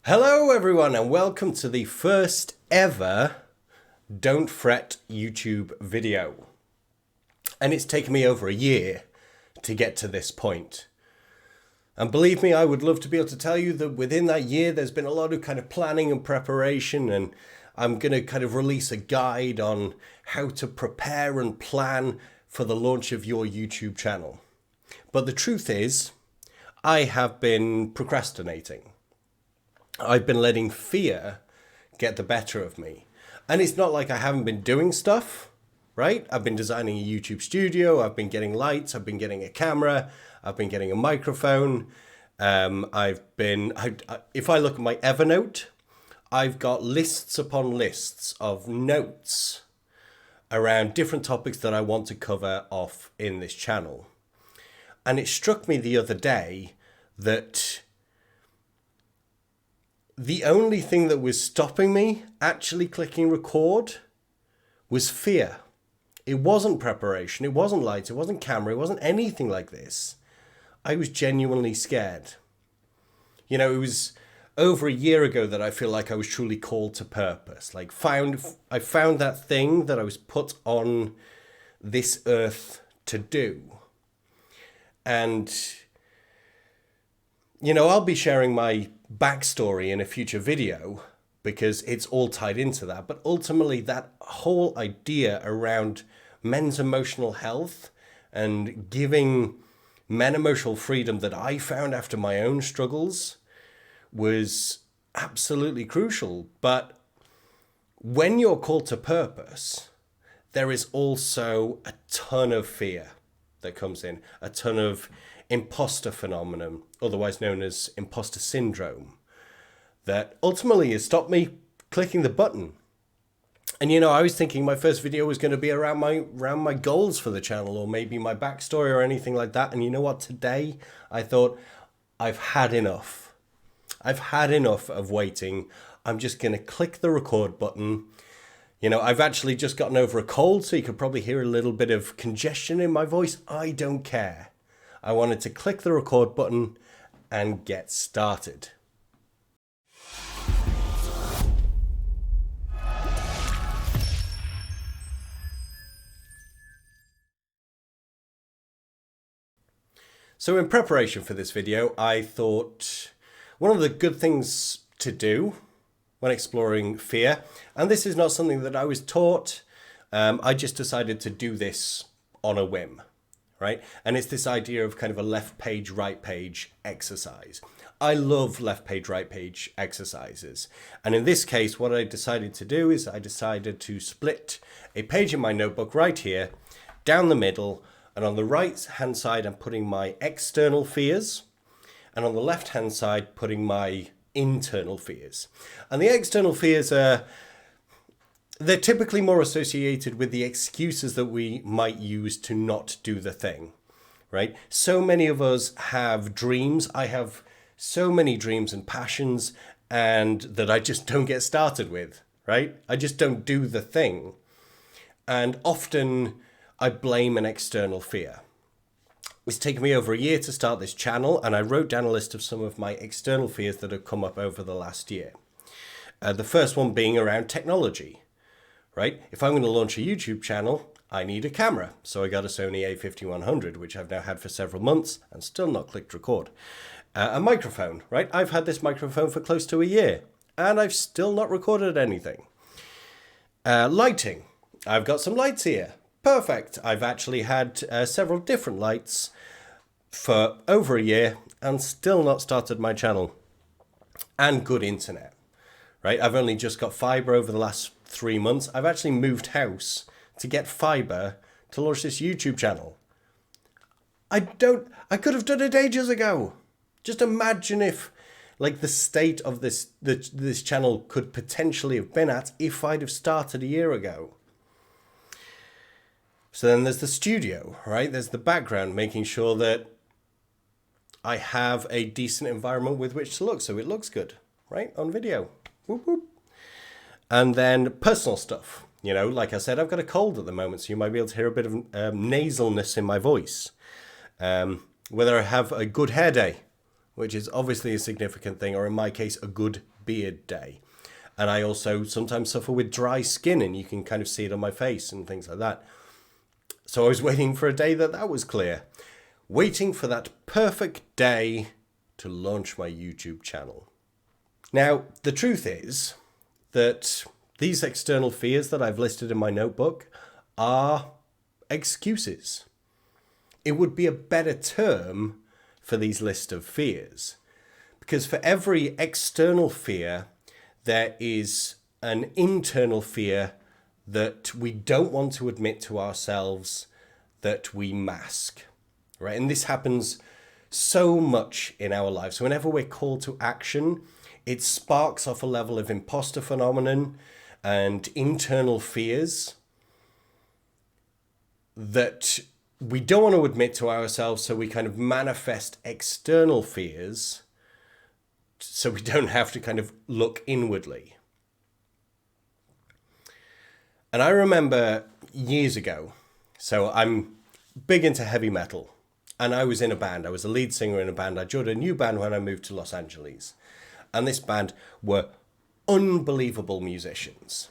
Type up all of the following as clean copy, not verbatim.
Hello everyone and welcome to the first ever Don't Fret YouTube video. And it's taken me over a year to get to this point. And believe me, I would love to be able to tell you that within that year there's been a lot of kind of planning and preparation, and I'm going to kind of release a guide on how to prepare and plan for the launch of your YouTube channel. But the truth is, I have been procrastinating. I've been letting fear get the better of me. And it's not like I haven't been doing stuff, right? I've been designing a YouTube studio. I've been getting lights. I've been getting a camera. I've been getting a microphone. If I look at my Evernote, I've got lists upon lists of notes around different topics that I want to cover off in this channel. And it struck me the other day that the only thing that was stopping me actually clicking record was fear. It wasn't preparation, it wasn't lights, it wasn't camera, it wasn't anything like this. I was genuinely scared. You know, it was over a year ago that I feel like I was truly called to purpose. I found that thing that I was put on this earth to do. And, you know, I'll be sharing my backstory in a future video because it's all tied into that. But ultimately, that whole idea around men's emotional health and giving men emotional freedom that I found after my own struggles was absolutely crucial. But when you're called to purpose, there is also a ton of fear that comes in, a ton of imposter phenomenon, otherwise known as imposter syndrome, that ultimately has stopped me clicking the button. And you know, I was thinking my first video was going to be around my goals for the channel, or maybe my backstory or anything like that. And you know what? Today I thought, I've had enough. I've had enough of waiting. I'm just going to click the record button. You know, I've actually just gotten over a cold, so you could probably hear a little bit of congestion in my voice. I don't care. I wanted to click the record button and get started. So in preparation for this video, I thought one of the good things to do when exploring fear, and this is not something that I was taught, I just decided to do this on a whim. Right? And it's this idea of kind of a left page, right page exercise. I love left page, right page exercises. And in this case, what I decided to do is I decided to split a page in my notebook right here, down the middle, and on the right hand side, I'm putting my external fears, and on the left hand side, putting my internal fears. And the external fears they're typically more associated with the excuses that we might use to not do the thing, right? So many of us have dreams. I have so many dreams and passions, and that I just don't get started with, right? I just don't do the thing. And often I blame an external fear. It's taken me over a year to start this channel, and I wrote down a list of some of my external fears that have come up over the last year. The first one being around technology. Right? If I'm going to launch a YouTube channel, I need a camera. So I got a Sony a5100, which I've now had for several months and still not clicked record. A microphone, right? I've had this microphone for close to a year and I've still not recorded anything. Lighting. I've got some lights here. Perfect. I've actually had several different lights for over a year and still not started my channel. And good internet, right? I've only just got fiber over the last 3 months. I've actually moved house to get fiber to launch this YouTube channel. I could have done it ages ago. Just imagine if like the state of this channel could potentially have been at if I'd have started a year ago. So then there's the studio, right? There's the background, making sure that I have a decent environment with which to look so it looks good, right? On video. Whoop, whoop. And then personal stuff. You know, like I said, I've got a cold at the moment, so you might be able to hear a bit of nasalness in my voice. Whether I have a good hair day, which is obviously a significant thing, or in my case, a good beard day. And I also sometimes suffer with dry skin, and you can kind of see it on my face and things like that. So I was waiting for a day that was clear. Waiting for that perfect day to launch my YouTube channel. Now, the truth is that these external fears that I've listed in my notebook are excuses. It would be a better term for these list of fears, because for every external fear, there is an internal fear that we don't want to admit to ourselves, that we mask, right? And this happens so much in our lives. So whenever we're called to action, it sparks off a level of imposter phenomenon and internal fears that we don't want to admit to ourselves, so we kind of manifest external fears so we don't have to kind of look inwardly. And I remember years ago, so I'm big into heavy metal, and I was in a band. I was a lead singer in a band. I joined a new band when I moved to Los Angeles. And this band were unbelievable musicians,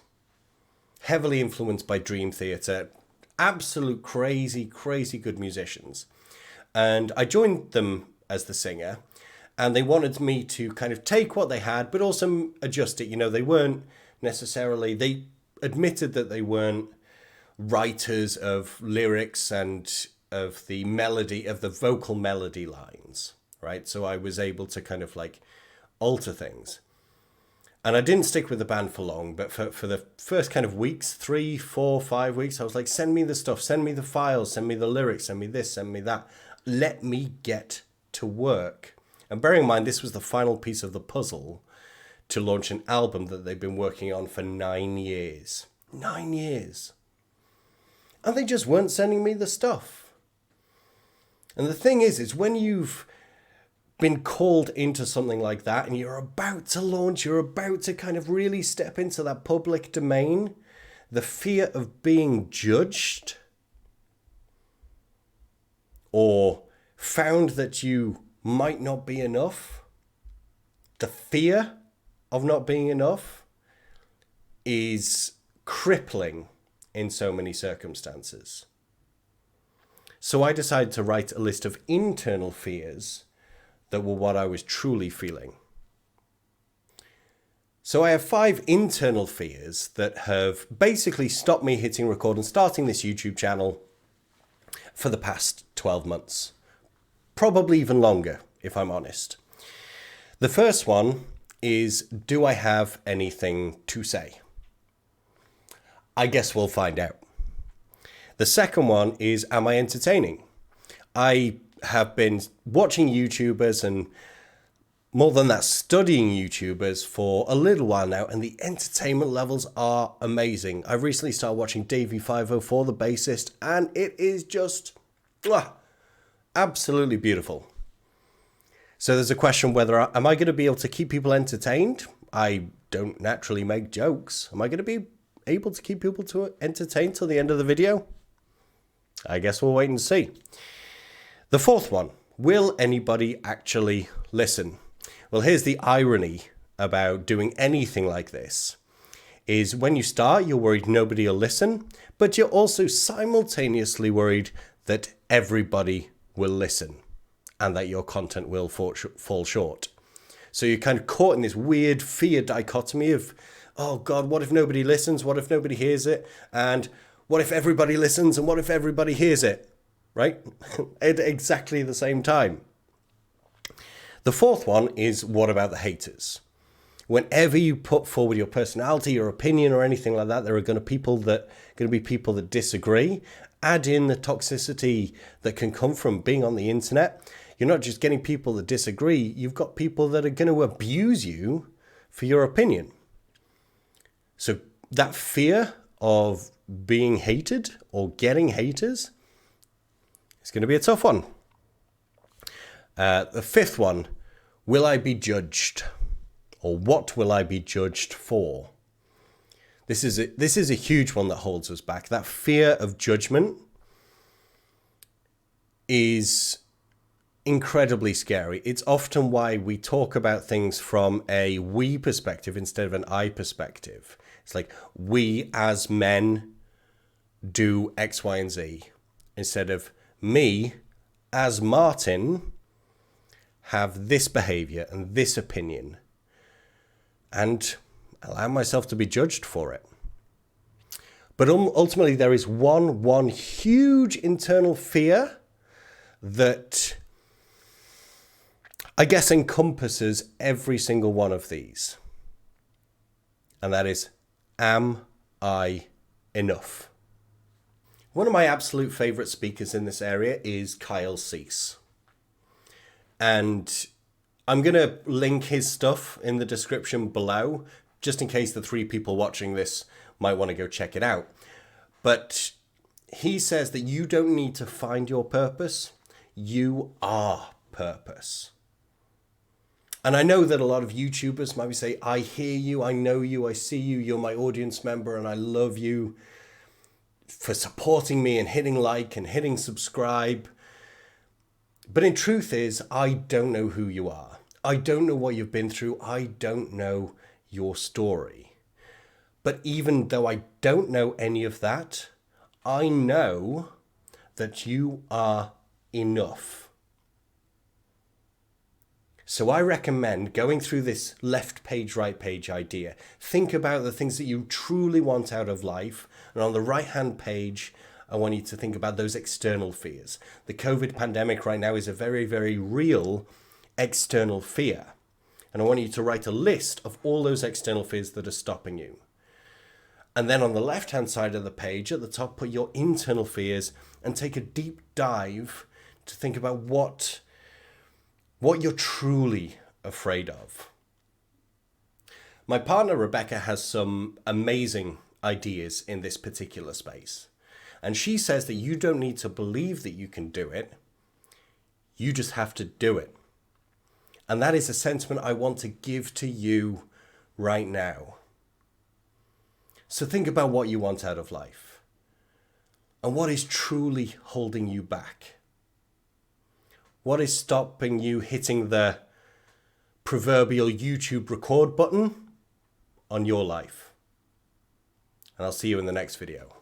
heavily influenced by Dream Theater, absolute crazy good musicians. And I joined them as the singer, and they wanted me to kind of take what they had, but also adjust it. You know, they weren't necessarily, they admitted that they weren't writers of lyrics and of the melody, of the vocal melody lines, right? So I was able to kind of like alter things. And I didn't stick with the band for long, but for the first kind of weeks, 3, 4, 5 weeks, I was like, send me the stuff, send me the files, send me the lyrics, send me this, send me that. Let me get to work. And bearing in mind, this was the final piece of the puzzle to launch an album that they've been working on for 9 years. 9 years. And they just weren't sending me the stuff. And the thing is when you've been called into something like that and you're about to launch, you're about to kind of really step into that public domain, the fear of being judged or found that you might not be enough, the fear of not being enough is crippling in so many circumstances. So I decided to write a list of internal fears that were what I was truly feeling. So I have 5 internal fears that have basically stopped me hitting record and starting this YouTube channel for the past 12 months. Probably even longer, if I'm honest. The first one is, do I have anything to say? I guess we'll find out. The second one is, am I entertaining? I have been watching YouTubers and more than that, studying YouTubers for a little while now, and the entertainment levels are amazing. I recently started watching Davey504, the bassist, and it is just absolutely beautiful. So there's a question whether, am I going to be able to keep people entertained? I don't naturally make jokes. Am I going to be able to keep people to entertained till the end of the video? I guess we'll wait and see. The fourth one, will anybody actually listen? Well, here's the irony about doing anything like this, is when you start, you're worried nobody will listen, but you're also simultaneously worried that everybody will listen and that your content will fall short. So you're kind of caught in this weird fear dichotomy of, oh God, what if nobody listens? What if nobody hears it? And what if everybody listens? And what if everybody hears it? Right? At exactly the same time. The fourth one is, what about the haters? Whenever you put forward your personality, your opinion, or anything like that, there are going to be people that disagree. Add in the toxicity that can come from being on the internet. You're not just getting people that disagree, you've got people that are going to abuse you for your opinion. So that fear of being hated or getting haters is going to be a tough one. The fifth one, will I be judged? Or what will I be judged for? This is a huge one that holds us back. That fear of judgment is incredibly scary. It's often why we talk about things from a we perspective instead of an I perspective. It's like, we as men do X, Y, and Z, instead of me as Martin have this behavior and this opinion and allow myself to be judged for it. But ultimately, there is one huge internal fear that I guess encompasses every single one of these. And that is, am I enough? One of my absolute favorite speakers in this area is Kyle Cease. And I'm going to link his stuff in the description below, just in case the 3 people watching this might want to go check it out. But he says that you don't need to find your purpose. You are purpose. And I know that a lot of YouTubers might say, I hear you, I know you, I see you, you're my audience member, and I love you for supporting me and hitting like and hitting subscribe. But in truth is, I don't know who you are. I don't know what you've been through. I don't know your story. But even though I don't know any of that, I know that you are enough. So I recommend going through this left page, right page idea. Think about the things that you truly want out of life. And on the right-hand page, I want you to think about those external fears. The COVID pandemic right now is a very, very real external fear. And I want you to write a list of all those external fears that are stopping you. And then on the left-hand side of the page, at the top, put your internal fears and take a deep dive to think about what you're truly afraid of. My partner, Rebecca, has some amazing ideas in this particular space. And she says that you don't need to believe that you can do it. You just have to do it. And that is a sentiment I want to give to you right now. So think about what you want out of life and what is truly holding you back. What is stopping you hitting the proverbial YouTube record button on your life? And I'll see you in the next video.